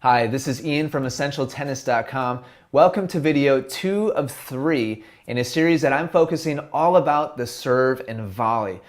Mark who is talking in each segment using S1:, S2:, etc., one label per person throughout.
S1: Hi, this is Ian from EssentialTennis.com. Welcome to video 2 of 3 in a series that I'm focusing all about the serve and volley,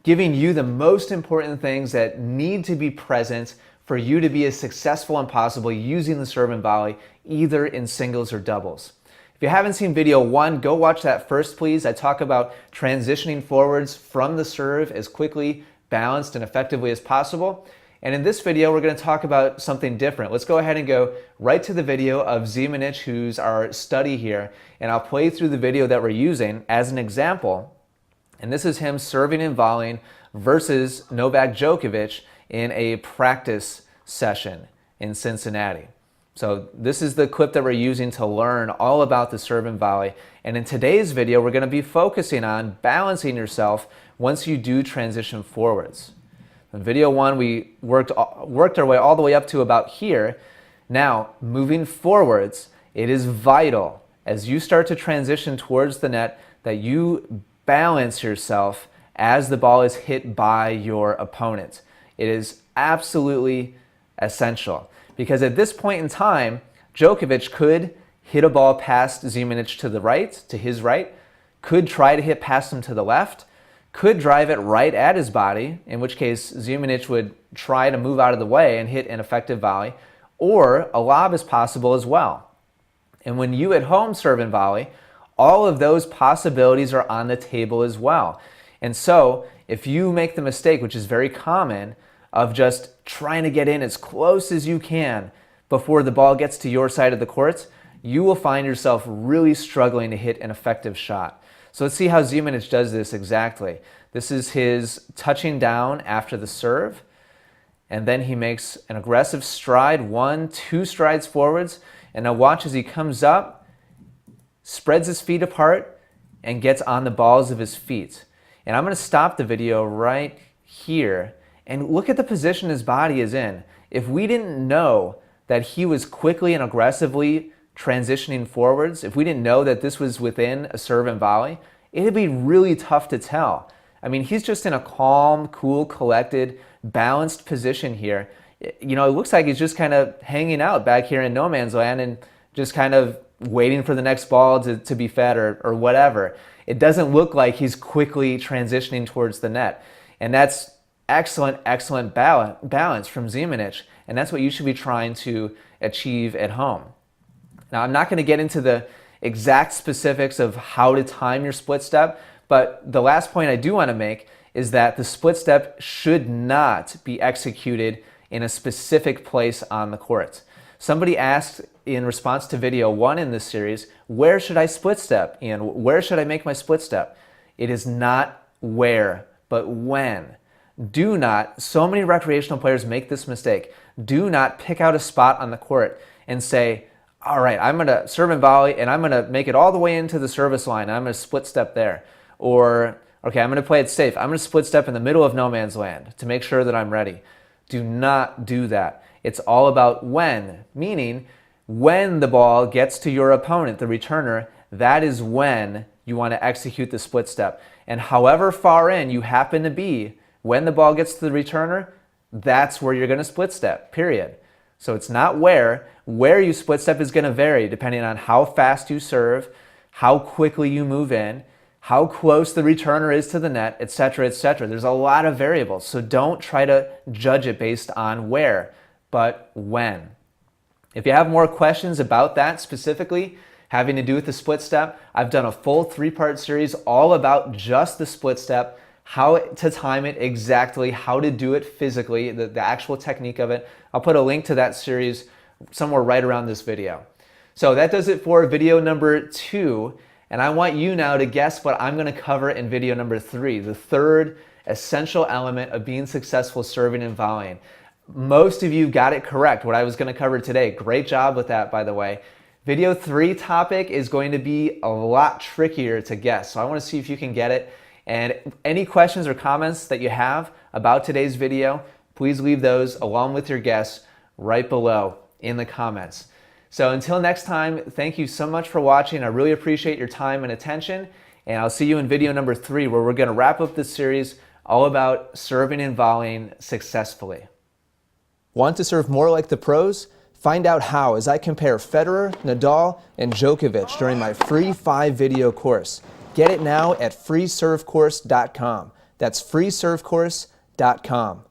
S1: giving you the most important things that need to be present for you to be as successful as possible using the serve and volley, either in singles or doubles. If you haven't seen video 1, go watch that first, please. I talk about transitioning forwards from the serve as quickly, balanced, and effectively as possible. And in this video, we're going to talk about something different. Let's go ahead and go right to the video of Zimonjić, who's our study here, and I'll play through the video that we're using as an example. And this is him serving and volleying versus Novak Djokovic in a practice session in Cincinnati. So this is the clip that we're using to learn all about the serve and volley. And in today's video, we're going to be focusing on balancing yourself once you do transition forwards. In video 1, we worked our way all the way up to about here. Now, moving forwards, it is vital as you start to transition towards the net that you balance yourself as the ball is hit by your opponent. It is absolutely essential because at this point in time, Djokovic could hit a ball past Zimonjić to the right, to his right, could try to hit past him to the left, could drive it right at his body, in which case Zimonjić would try to move out of the way and hit an effective volley, or a lob is possible as well. And when you at home serve and volley, all of those possibilities are on the table as well. And so if you make the mistake, which is very common, of just trying to get in as close as you can before the ball gets to your side of the court, you will find yourself really struggling to hit an effective shot. So let's see how Zimonjić does this exactly. This is his touching down after the serve, and then he makes an aggressive stride, 1, 2 strides forwards, and now watch as he comes up, spreads his feet apart, and gets on the balls of his feet. And I'm going to stop the video right here, and look at the position his body is in. If we didn't know that he was quickly and aggressively transitioning forwards, if we didn't know that this was within a serve and volley, it'd be really tough to tell. I mean, he's just in a calm, cool, collected, balanced position here. You know, it looks like he's just kind of hanging out back here in no man's land and just kind of waiting for the next ball to be fed or whatever. It doesn't look like he's quickly transitioning towards the net. And that's excellent, excellent balance from Zimonjić. And that's what you should be trying to achieve at home. Now, I'm not going to get into the exact specifics of how to time your split step, but the last point I do want to make is that the split step should not be executed in a specific place on the court. Somebody asked in response to video 1 in this series, where should I split step, Ian? Where should I make my split step? It is not where, but when. Do not, so many recreational players make this mistake, do not pick out a spot on the court and say, all right, I'm going to serve and volley, and I'm going to make it all the way into the service line, and I'm going to split step there. Or, okay, I'm going to play it safe. I'm going to split step in the middle of no man's land to make sure that I'm ready. Do not do that. It's all about when, meaning when the ball gets to your opponent, the returner, that is when you want to execute the split step. And however far in you happen to be, when the ball gets to the returner, that's where you're going to split step, period. So it's not where. Where you split step is going to vary depending on how fast you serve, how quickly you move in, how close the returner is to the net, etc., etc. There's a lot of variables, so don't try to judge it based on where, but when. If you have more questions about that specifically, having to do with the split step, I've done a full 3-part series all about just the split step, how to time it exactly, how to do it physically, the actual technique of it. I'll put a link to that series somewhere right around this video. So that does it for video number 2. And I want you now to guess what I'm going to cover in video number 3, the third essential element of being successful serving and volleying. Most of you got it correct, what I was going to cover today. Great job with that, by the way. Video 3 topic is going to be a lot trickier to guess. So I want to see if you can get it. And any questions or comments that you have about today's video, please leave those along with your guess right below in the comments. So until next time, thank you so much for watching. I really appreciate your time and attention. And I'll see you in video number 3, where we're going to wrap up this series all about serving and volleying successfully. Want to serve more like the pros? Find out how as I compare Federer, Nadal, and Djokovic during my free 5-video course. Get it now at freeservecourse.com. That's freeservecourse.com.